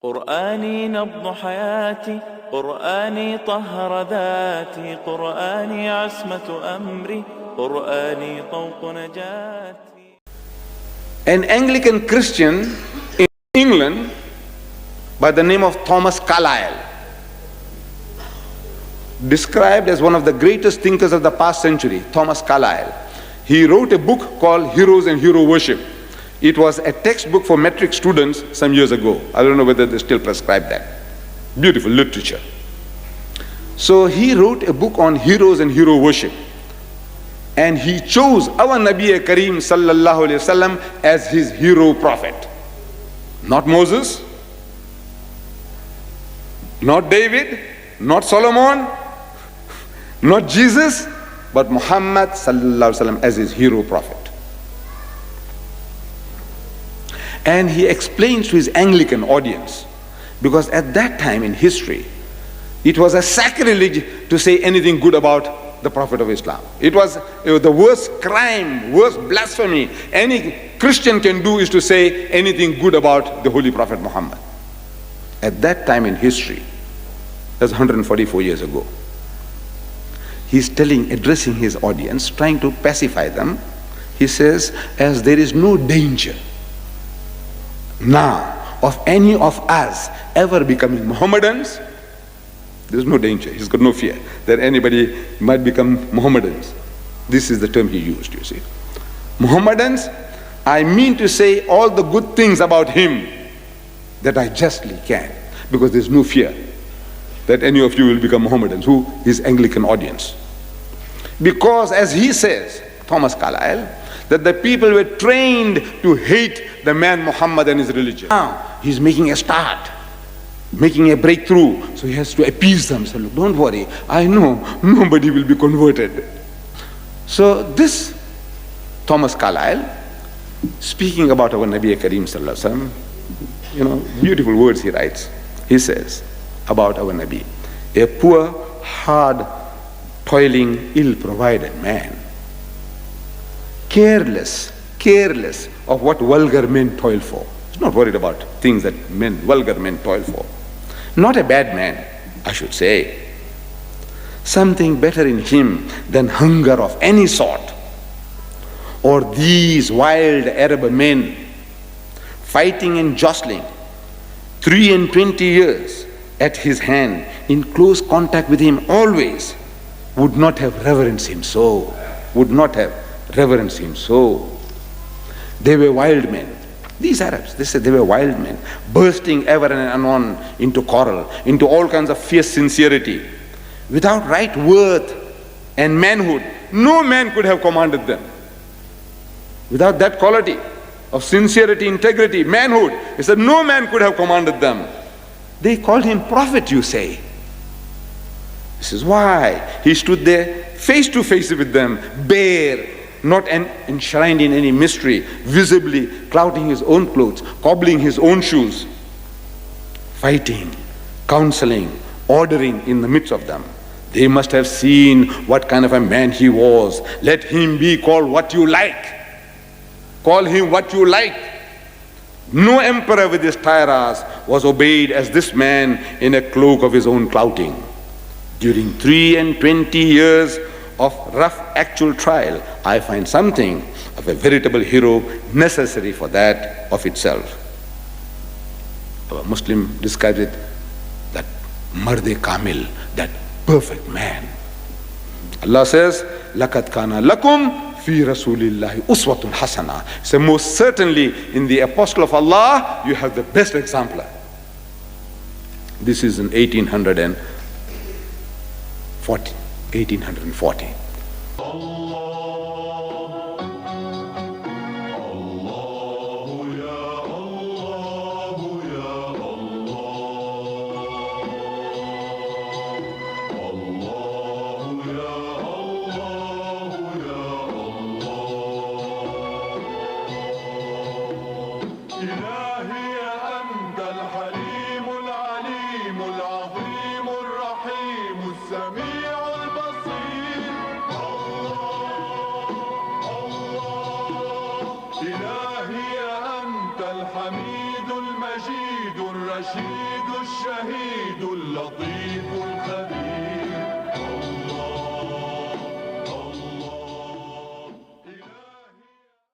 قرآني نبض حياتي، قرآني طهر ذاتي، قرآني عصمة أمري، قرآني طوق نجاتي. An Anglican Christian in England by the name of Thomas Carlyle, described as one of the greatest thinkers of the past century, Thomas Carlyle. He wrote a book called Heroes and Hero Worship. It was a textbook for metric students some years ago. I don't know whether they still prescribe that. Beautiful literature. So he wrote a book on heroes and hero worship. And he chose our Nabi Kareem sallallahu alayhi wasallam as his hero prophet. Not Moses, not David, not Solomon, not Jesus, but Muhammad sallallahu alayhi wasallam as his hero prophet. And he explains to his Anglican audience, because at that time in history, it was a sacrilege to say anything good about the Prophet of Islam. It was the worst crime, worst blasphemy any Christian can do is to say anything good about the Holy Prophet Muhammad. At that time in history, that's 144 years ago, he's addressing his audience, trying to pacify them. He says, as there is no danger now of any of us ever becoming Mohammedans, there's no danger, he's got no fear that anybody might become Mohammedans. This is the term he used, you see. Mohammedans, I mean to say all the good things about him that I justly can, because there's no fear that any of you will become Mohammedans, who is Anglican audience. Because as he says, Thomas Carlyle, that the people were trained to hate the man Muhammad and his religion. Now he's making a start, making a breakthrough, so he has to appease them. So look, don't worry, I know nobody will be converted. So this Thomas Carlyle, speaking about our Nabi Kareem sallallahu alaihi wasallam, beautiful words he writes. He says about our Nabi, a poor, hard, toiling, ill-provided man, careless of what vulgar men toil for. He's not worried about things that vulgar men toil for. Not a bad man, I should say. Something better in him than hunger of any sort, or these wild Arab men fighting and jostling 23 years at his hand, in close contact with him always, would not have reverenced him so, They were wild men. These Arabs, they said they were wild men, bursting ever and anon into quarrel, into all kinds of fierce sincerity. Without right worth and manhood, no man could have commanded them. Without that quality of sincerity, integrity, manhood, he said no man could have commanded them. They called him prophet, you say. This is why he stood there face to face with them, bare, not enshrined in any mystery, visibly clouting his own clothes, cobbling his own shoes, fighting, counseling, ordering in the midst of them. They must have seen what kind of a man he was. Let him be called what you like. Call him what you like. No emperor with his tiaras was obeyed as this man in a cloak of his own clouting. During 23 years of rough actual trial, I find something of a veritable hero necessary for that of itself. Our Muslim describes it, that Marde Kamil, that perfect man. Allah says, لَقَدْ كَانَ لَكُمْ فِي رَسُولِ اللَّهِ أُسْوَةٌ حَسَنَةٌ. So most certainly in the Apostle of Allah, you have the best exemplar. This is in 1840. السميع البصير. الله الرشيد الشهيد اللطيف